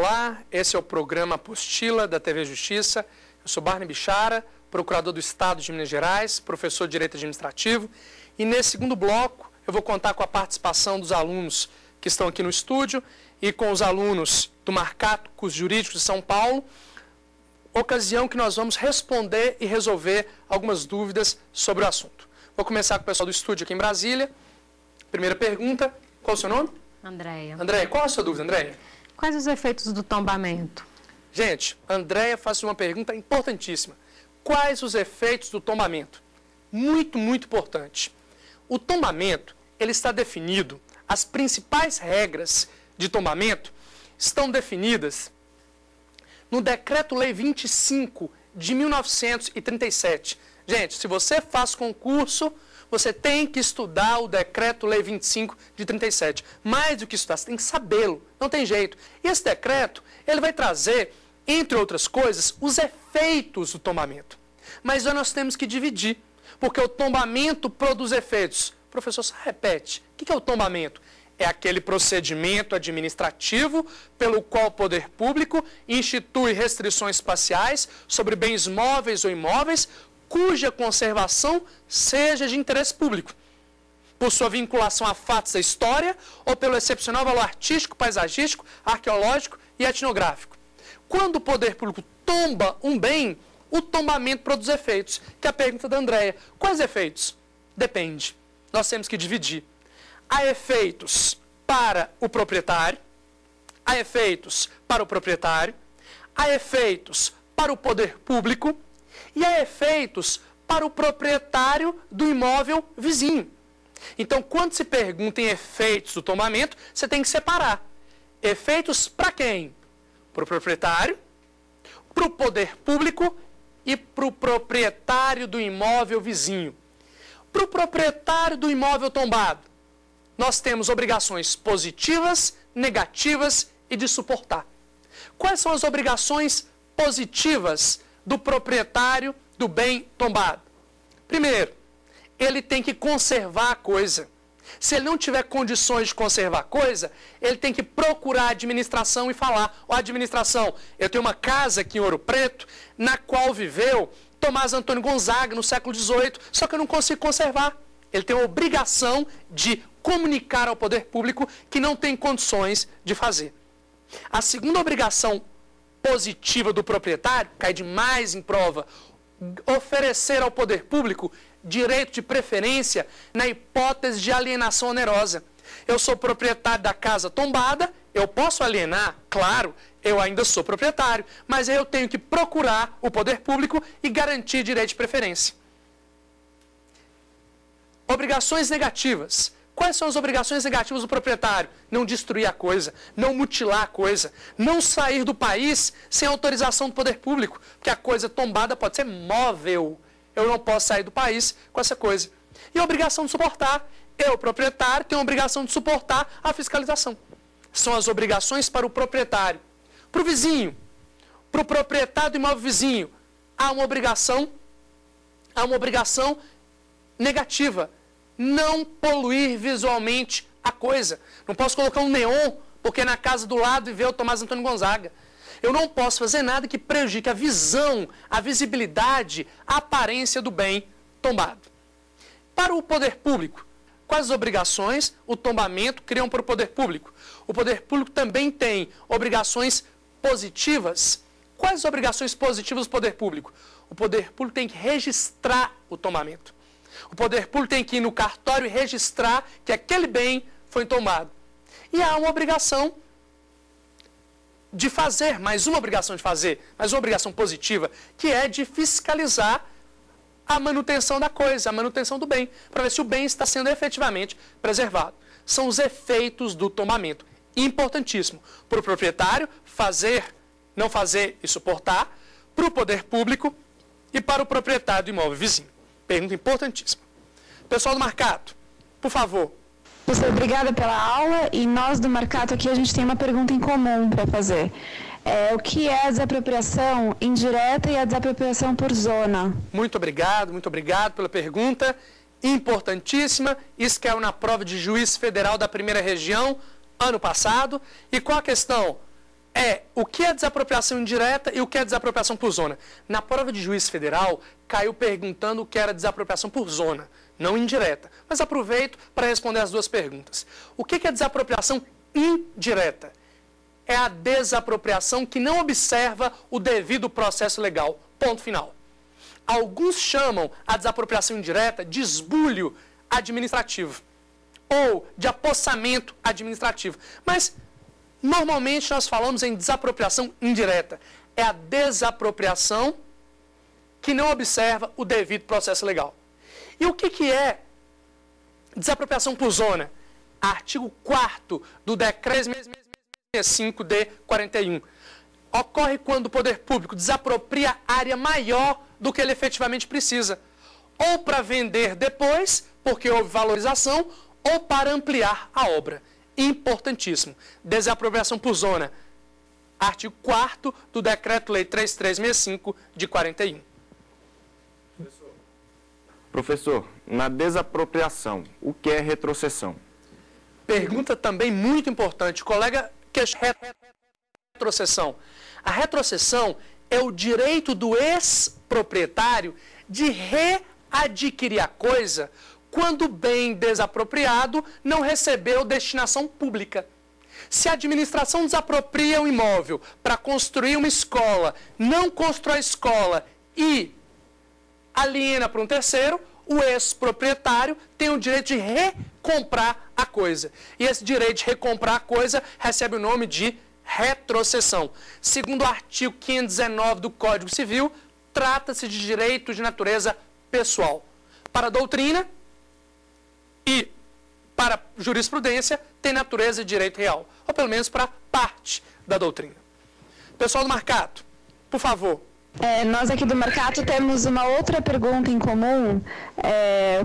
Olá, esse é o programa Apostila da TV Justiça. Eu sou Barney Bichara, procurador do Estado de Minas Gerais, professor de Direito Administrativo. E nesse segundo bloco eu vou contar com a participação dos alunos que estão aqui no estúdio e com os alunos do Marcato Curso Jurídico de São Paulo, ocasião que nós vamos responder e resolver algumas dúvidas sobre o assunto. Vou começar com o pessoal do estúdio aqui em Brasília. Primeira pergunta, qual é o seu nome? Andréia. Andréia, qual é a sua dúvida, Andréia? Quais os efeitos do tombamento? Gente, Andréia faz uma pergunta importantíssima. Quais os efeitos do tombamento? Muito, muito importante. O tombamento, ele está definido, as principais regras de tombamento estão definidas no Decreto-Lei 25 de 1937. Gente, se você faz concurso, você tem que estudar o Decreto-Lei 25 de 37. Mais do que estudar, você tem que sabê-lo. Não tem jeito. E esse decreto, ele vai trazer, entre outras coisas, os efeitos do tombamento. Mas nós temos que dividir, porque o tombamento produz efeitos. Professor, só repete. O que é o tombamento? É aquele procedimento administrativo pelo qual o poder público institui restrições parciais sobre bens móveis ou imóveis, cuja conservação seja de interesse público, por sua vinculação a fatos da história ou pelo excepcional valor artístico, paisagístico, arqueológico e etnográfico. Quando o poder público tomba um bem, o tombamento produz efeitos, que é a pergunta da Andréia. Quais efeitos? Depende. Nós temos que dividir. Há efeitos para o proprietário, há efeitos para o proprietário, há efeitos para o poder público, e há efeitos para o proprietário do imóvel vizinho. Então, quando se pergunta em efeitos do tombamento, você tem que separar. Efeitos para quem? Para o proprietário, para o poder público e para o proprietário do imóvel vizinho. Para o proprietário do imóvel tombado, nós temos obrigações positivas, negativas e de suportar. Quais são as obrigações positivas do proprietário do bem tombado? Primeiro, ele tem que conservar a coisa. Se ele não tiver condições de conservar a coisa, ele tem que procurar a administração e falar: ó, administração, eu tenho uma casa aqui em Ouro Preto, na qual viveu Tomás Antônio Gonzaga no século XVIII, só que eu não consigo conservar. Ele tem a obrigação de comunicar ao poder público que não tem condições de fazer. A segunda obrigação positiva do proprietário, cai demais em prova, oferecer ao poder público direito de preferência na hipótese de alienação onerosa. Eu sou proprietário da casa tombada, eu posso alienar? Claro, eu ainda sou proprietário, mas eu tenho que procurar o poder público e garantir direito de preferência. Obrigações negativas. Quais são as obrigações negativas do proprietário? Não destruir a coisa, não mutilar a coisa, não sair do país sem autorização do poder público, porque a coisa tombada pode ser móvel. Eu não posso sair do país com essa coisa. E a obrigação de suportar. Eu, proprietário, tenho a obrigação de suportar a fiscalização. São as obrigações para o proprietário. Para o vizinho, para o proprietário do imóvel vizinho, há uma obrigação negativa. Não poluir visualmente a coisa. Não posso colocar um neon, porque na casa do lado viveu o Tomás Antônio Gonzaga. Eu não posso fazer nada que prejudique a visão, a visibilidade, a aparência do bem tombado. Para o poder público, quais as obrigações o tombamento criam para o poder público? O poder público também tem obrigações positivas. Quais as obrigações positivas do poder público? O poder público tem que registrar o tombamento. O poder público tem que ir no cartório e registrar que aquele bem foi tombado. E há uma obrigação de fazer, mais uma obrigação de fazer, mais uma obrigação positiva, que é de fiscalizar a manutenção da coisa, a manutenção do bem, para ver se o bem está sendo efetivamente preservado. São os efeitos do tombamento. Importantíssimo. Para o proprietário, fazer, não fazer e suportar, para o poder público e para o proprietário do imóvel vizinho. Pergunta importantíssima. Pessoal do Marcato, por favor. Professor, obrigada pela aula, e nós do Marcato aqui a gente tem uma pergunta em comum para fazer. O que é a desapropriação indireta e a desapropriação por zona? Muito obrigado pela pergunta. Importantíssima. Isso caiu na prova de juiz federal da primeira região ano passado. E qual a questão? o que é desapropriação indireta e o que é desapropriação por zona. Na prova de juiz federal, caiu perguntando o que era desapropriação por zona, não indireta. Mas aproveito para responder as duas perguntas. O que é desapropriação indireta? É a desapropriação que não observa o devido processo legal. Ponto final. Alguns chamam a desapropriação indireta de esbulho administrativo ou de apossamento administrativo. Mas, normalmente, nós falamos em desapropriação indireta. É a desapropriação que não observa o devido processo legal. E o que é desapropriação por zona? Artigo 4º do Decreto 65-D41. Ocorre quando o poder público desapropria área maior do que ele efetivamente precisa, ou para vender depois, porque houve valorização, ou para ampliar a obra. Importantíssimo. Desapropriação por zona. Artigo 4º do Decreto-Lei 3365 de 41. Professor, na desapropriação, o que é retrocessão? Pergunta também muito importante. Colega, que é retrocessão? A retrocessão é o direito do ex-proprietário de readquirir a coisa quando o bem desapropriado não recebeu destinação pública. Se a administração desapropria um imóvel para construir uma escola, não constrói a escola e aliena para um terceiro, o ex-proprietário tem o direito de recomprar a coisa. E esse direito de recomprar a coisa recebe o nome de retrocessão. Segundo o artigo 519 do Código Civil, trata-se de direito de natureza pessoal. Para a doutrina e para a jurisprudência, tem natureza de direito real. Ou pelo menos para parte da doutrina. Pessoal do Marcato, por favor. Nós aqui do Marcato temos uma outra pergunta em comum.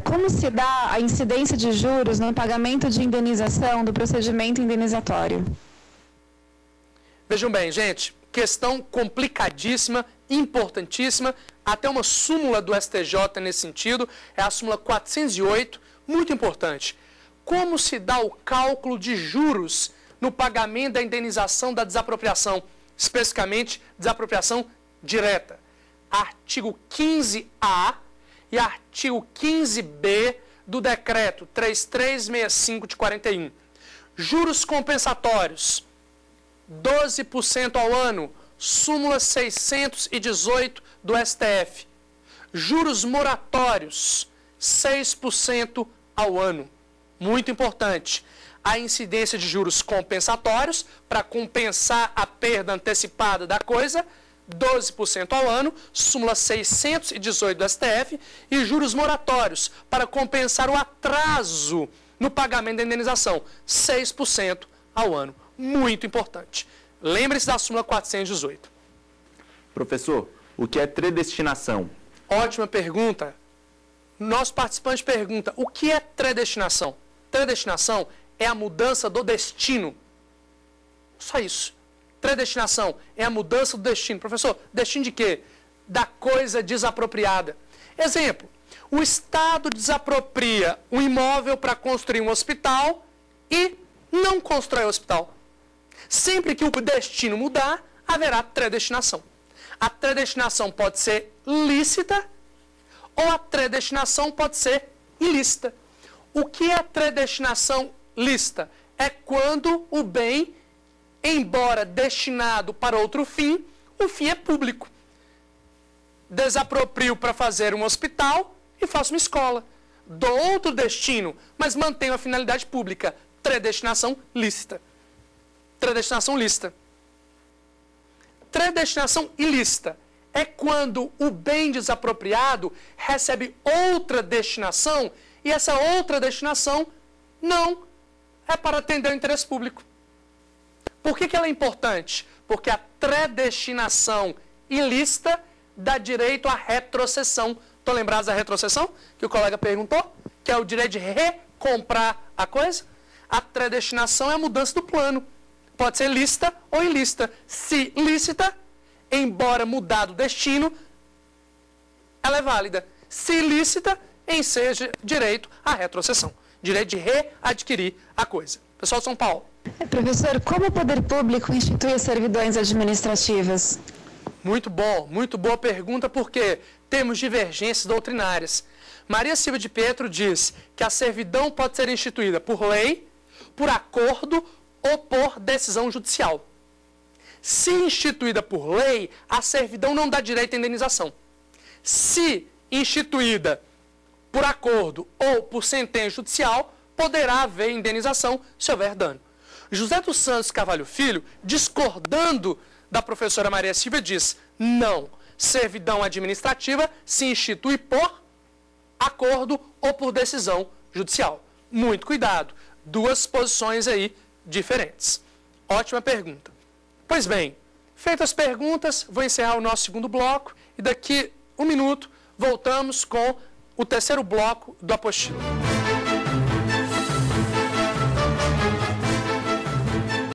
Como se dá a incidência de juros no pagamento de indenização do procedimento indenizatório? Vejam bem, gente, questão complicadíssima, importantíssima, até uma súmula do STJ nesse sentido, é a súmula 408, muito importante. Como se dá o cálculo de juros no pagamento da indenização da desapropriação, especificamente desapropriação direta? Artigo 15A e artigo 15B do Decreto 3365 de 41. Juros compensatórios, 12% ao ano, súmula 618 do STF. Juros moratórios, 6% ao ano. Muito importante. A incidência de juros compensatórios, para compensar a perda antecipada da coisa, 12% ao ano, súmula 618 do STF, e juros moratórios, para compensar o atraso no pagamento da indenização, 6% ao ano. Muito importante. Lembre-se da súmula 418. Professor, o que é predestinação? Ótima pergunta. Nosso participante pergunta, o que é predestinação? Predestinação é a mudança do destino. Só isso. Predestinação é a mudança do destino. Professor, destino de quê? Da coisa desapropriada. Exemplo, o Estado desapropria um imóvel para construir um hospital e não constrói o hospital. Sempre que o destino mudar, haverá predestinação. A predestinação pode ser lícita ou a predestinação pode ser ilícita. O que é predestinação lícita? É quando o bem, embora destinado para outro fim, o fim é público. Desaproprio para fazer um hospital e faço uma escola. Dou outro destino, mas mantenho a finalidade pública. Predestinação lícita. Predestinação lícita. Predestinação ilícita é quando o bem desapropriado recebe outra destinação e essa outra destinação não é para atender o interesse público. Por que ela é importante? Porque a predestinação ilícita dá direito à retrocessão. Estão lembrados da retrocessão? Que o colega perguntou? Que é o direito de recomprar a coisa? A predestinação é a mudança do plano. Pode ser lícita ou ilícita. Se lícita, embora mudado o destino, ela é válida. Se ilícita, enseja direito à retrocessão. direito de readquirir a coisa. Pessoal de São Paulo. Professor, como o poder público institui as servidões administrativas? Muito bom, muito boa pergunta, porque temos divergências doutrinárias. Maria Silva de Pietro diz que a servidão pode ser instituída por lei, por acordo ou por decisão judicial. Se instituída por lei, a servidão não dá direito à indenização. Se instituída por acordo ou por sentença judicial, poderá haver indenização se houver dano. José dos Santos Carvalho Filho, discordando da professora Maria Silva, diz: não, servidão administrativa se institui por acordo ou por decisão judicial. Muito cuidado, duas posições aí diferentes. Ótima pergunta. Pois bem, feitas as perguntas, vou encerrar o nosso segundo bloco e daqui 1 minuto voltamos com o terceiro bloco do apostila.